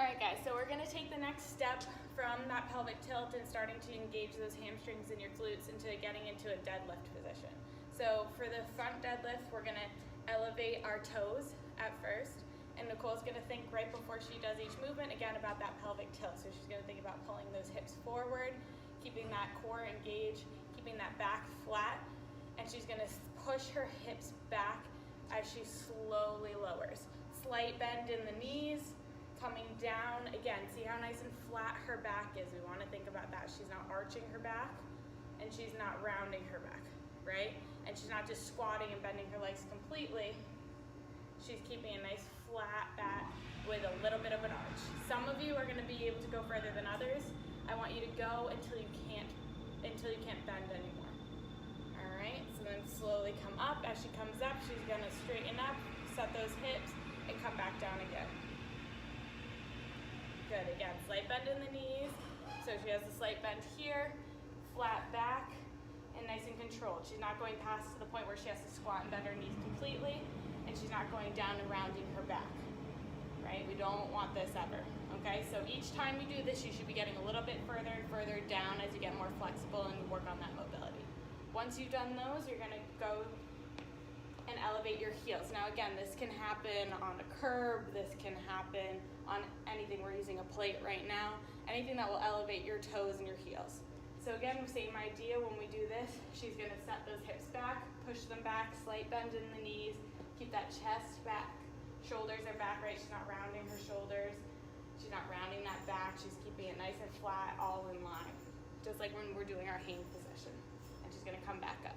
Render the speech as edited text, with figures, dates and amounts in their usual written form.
All right, guys, so we're gonna take the next step from that pelvic tilt and starting to engage those hamstrings and your glutes into getting into a deadlift position. So for the front deadlift, we're gonna elevate our toes at first, and Nicole's gonna think right before she does each movement, again, about that pelvic tilt. So she's gonna think about pulling those hips forward, keeping that core engaged, keeping that back flat, and she's gonna push her hips back as she slowly lowers. Slight bend in the knees, coming down. Again, see how nice and flat her back is. We wanna think about that. She's not arching her back, and she's not rounding her back, right? And she's not just squatting and bending her legs completely. She's keeping a nice flat back with a little bit of an arch. Some of you are gonna be able to go further than others. I want you to go until you can't bend anymore. All right, so then slowly come up. As she comes up, she's gonna straighten up, set those hips, and come back down again. Good, again, slight bend in the knees. So she has a slight bend here, flat back, and nice and controlled. She's not going past to the point where she has to squat and bend her knees completely, and she's not going down and rounding her back, right? We don't want this ever, okay? So each time you do this, you should be getting a little bit further and further down as you get more flexible and work on that mobility. Once you've done those, you're gonna go and elevate your heels. Now again, this can happen on a curb, this can happen on anything. We're using a plate right now, anything that will elevate your toes and your heels. So again, same idea when we do this. She's gonna set those hips back, push them back, slight bend in the knees, keep that chest back. Shoulders are back, right? She's not rounding her shoulders. She's not rounding that back. She's keeping it nice and flat, all in line. Just like when we're doing our hang position. And she's gonna come back up.